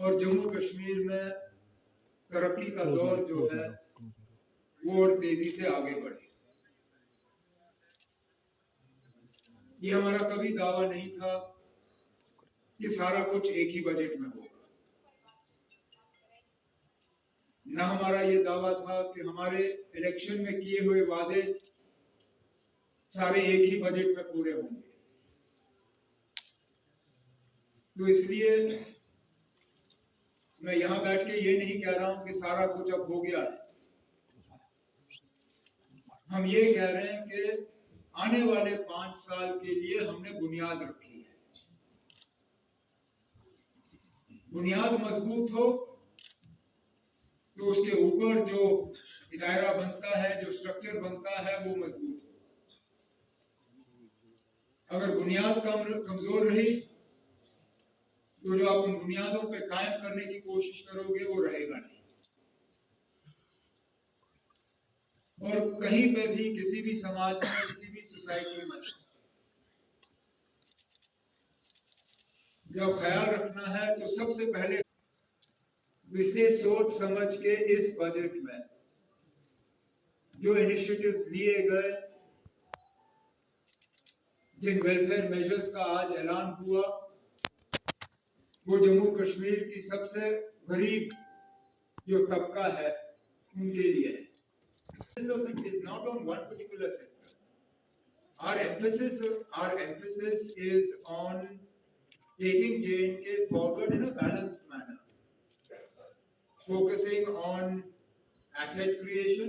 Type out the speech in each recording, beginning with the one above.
और जम्मू कश्मीर में तरक्की का दौर जो है वो और तेजी से आगे बढ़े। ये हमारा कभी दावा नहीं था कि सारा कुछ एक ही बजट में होगा। न हमारा ये दावा था कि हमारे इलेक्शन में किए हुए वादे सारे एक ही बजट में पूरे होंगे। तो इसलिए मैं यहां बैठ के ये नहीं कह रहा हूं कि सारा कुछ अब हो गया है। हम ये कह रहे हैं कि आने वाले 5 साल के लिए हमने बुनियाद रखी है। बुनियाद मजबूत हो तो उसके ऊपर जो दायरा बनता है, जो स्ट्रक्चर बनता है, वो मजबूत हो। अगर बुनियाद कमजोर रही तो जो आप उन बुनियादों पे कायम करने की कोशिश करोगे वो रहेगा नहीं। और कहीं पे भी किसी भी समाज में, किसी भी सोसाइटी में जब ख्याल रखना है तो सबसे पहले इसलिए सोच समझ के इस बजट में जो इनिशिएटिव्स लिए गए, जिन वेलफेयर मेजर्स का आज ऐलान हुआ, वो जम्मू कश्मीर की सबसे गरीब जो तबका है उनके लिए है। This is not on one particular sector. Our emphasis is on taking J&K forward in a balanced manner, focusing on asset creation,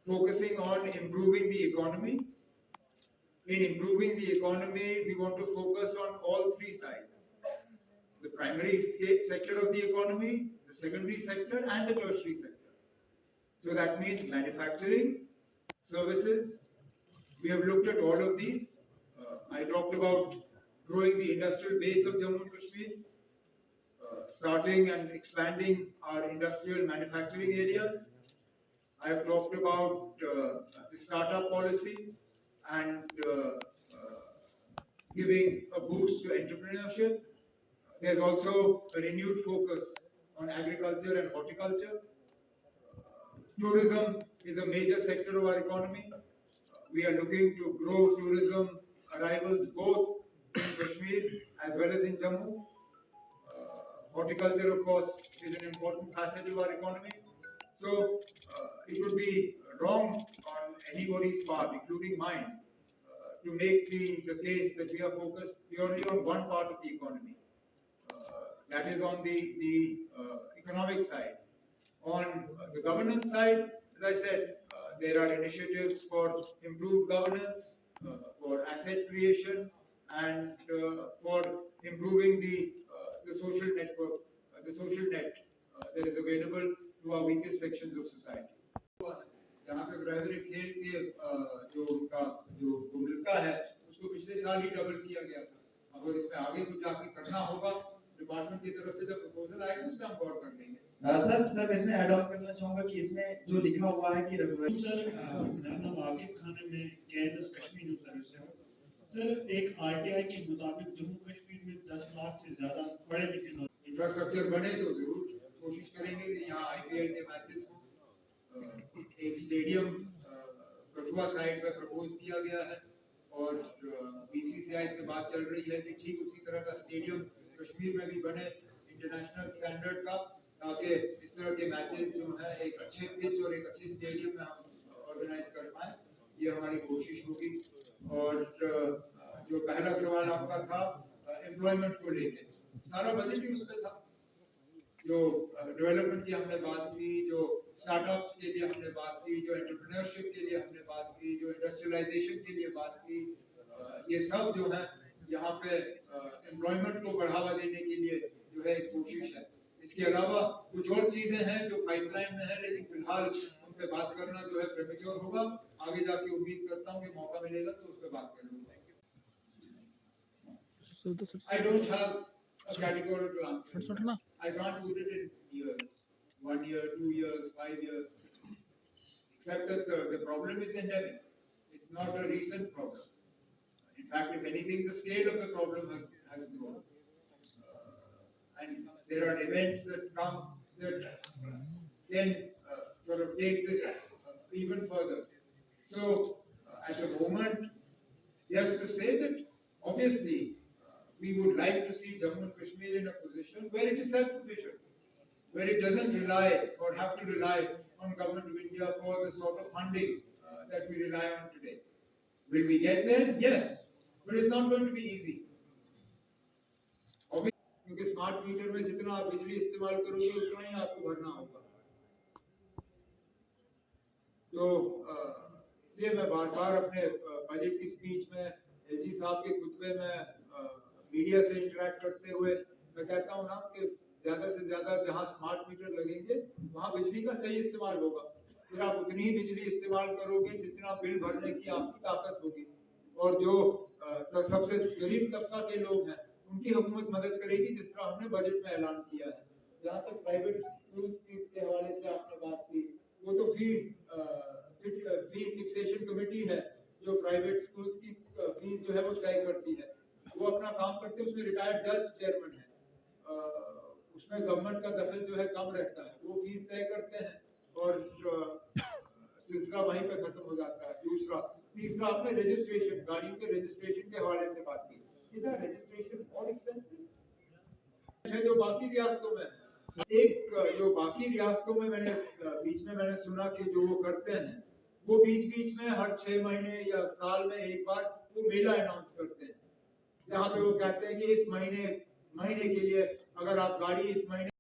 focusing on improving the economy. In improving the economy, we want to focus on all three sides: the primary sector of the economy, the secondary sector, and the tertiary sector. So that means manufacturing, services. We have looked at all of these. I talked about growing the industrial base of Jammu and Kashmir, starting and expanding our industrial manufacturing areas. I have talked about the startup policy and giving a boost to entrepreneurship. There's also a renewed focus on agriculture and horticulture. Tourism is a major sector of our economy. We are looking to grow tourism arrivals both in Kashmir as well as in Jammu. Horticulture, of course, is an important facet of our economy. So it would be wrong on anybody's part, including mine, to make the case that we are focused purely on one part of the economy. That is on the economic side. On the governance side, as I said, there are initiatives for improved governance, for asset creation, and for improving the social network, the social net that is available to our weakest sections of society. जहाँ पे primary खेल के जो उनका जो मिलता है उसको पिछले साल ही डबल किया गया था। अगर इसमें आगे कुछ जाके करना होगा, डिपार्टमेंट की तरफ से जब प्रपोजल आएगा उस पर हम गौर कर लेंगे। सर इसमें ऐड ऑन करना चाहूंगा कि इसमें जो लिखा हुआ है कि सर नाम आकिब खान में केएनएस कश्मीर न्यूज़ सर्विस से हूं। सर एक आरटीआई के मुताबिक जम्मू कश्मीर में 10 लाख से ज्यादा पढ़े लिखे लोग इंफ्रास्ट्रक्चर बने तो जरूर कोशिश करेंगे कि यहाँ आईसीएल के मैचेस हो। एक स्टेडियम कठुआ साइड पर प्रपोज किया गया है और बीसीसीआई से बात चल रही है कि ठीक उसी तरह का स्टेडियम कश्मीर में भी बने इंटरनेशनल स्टैंडर्ड का, ताकि इस तरह के मैचेस जो है एक अच्छे पिच और एक अच्छे स्टेडियम में हम ऑर्गेनाइज कर पाए। ये हमारी कोशिश होगी। और जो पहला सवाल आपका था एम्प्लॉयमेंट को लेके, सारा बजट ही उस पर था। जो डेवलपमेंट की हमने बात की, जो स्टार्टअप्स के लिए हमने बात की, जो एंटरप्रेन्योरशिप के लिए हमने बात की, जो इंडस्ट्रियलाइजेशन के लिए बात की, ये सब जो है यहाँ पे एम्प्लॉयमेंट को बढ़ावा देने के लिए जो है एक कोशिश है। इसके अलावा कुछ और चीजें हैं जो पाइपलाइन में है, लेकिन फिलहाल उन पे बात करना जो है प्रेमेच्योर होगा। आगे जाके उम्मीद करता हूँ कि मौका मिलेगा तो उस पे बात कर लूंगा। I don't have a categorical answer. I can't put it in years, 1 year, 2 years, 5 years. Except that the problem is endemic. It's not a recent problem. In fact, if anything, the scale of the problem has grown. there are events that come that can sort of take this even further. So at the moment, just to say that obviously we would like to see Jammu and Kashmir in a position where it is self-sufficient, where it doesn't rely or have to rely on government of India for the sort of funding that we rely on today. Will we get there? Yes, but it's not going to be easy. क्योंकि smart meter में जितना आप बिजली इस्तेमाल करोगे उतना ही आपको भरना होगा। तो इसलिए मैं बार-बार अपने बजट की स्पीच में एलजी साहब के खुतबे में मीडिया से इंटरेक्ट करते हुए मैं कहता हूँ ना कि ज्यादा से ज्यादा जहाँ स्मार्ट मीटर लगेंगे वहाँ बिजली का सही इस्तेमाल होगा, फिर आप उतनी ही बिजली इस्तेमाल करोगे जितना बिल भरने की आपकी ताकत होगी। और जो सबसे गरीब तबका के लोग हैं उनकी हुकूमत मदद करेगी, जिस तरह हमने बजट में ऐलान किया है। जहाँ तक प्राइवेट स्कूल्स के हवाले से आपने बात की, वो तो फी फिक्सेशन कमेटी है जो प्राइवेट स्कूल्स की फीस जो है वो तय करती है, वो अपना काम करते हैं। उसमें रिटायर्ड जज चेयरमैन है, उसमें गवर्नमेंट का दखल जो है कम रहता है, वो फीस तय करते हैं और सिलसिला वहीं पे खत्म हो जाता है। तीसरा आपने रजिस्ट्रेशन, गाड़ियों के रजिस्ट्रेशन के हवाले से बात की, रजिस्ट्रेशन और एक्सपेंसिव है जो बाकी रियासतों में है। एक जो बाकी रियासतों में बीच में मैंने सुना कि जो वो करते हैं वो बीच में हर 6 महीने या साल में एक बार वो मेला अनाउंस करते हैं, जहाँ पे वो कहते हैं कि इस महीने के लिए अगर आप गाड़ी इस महीने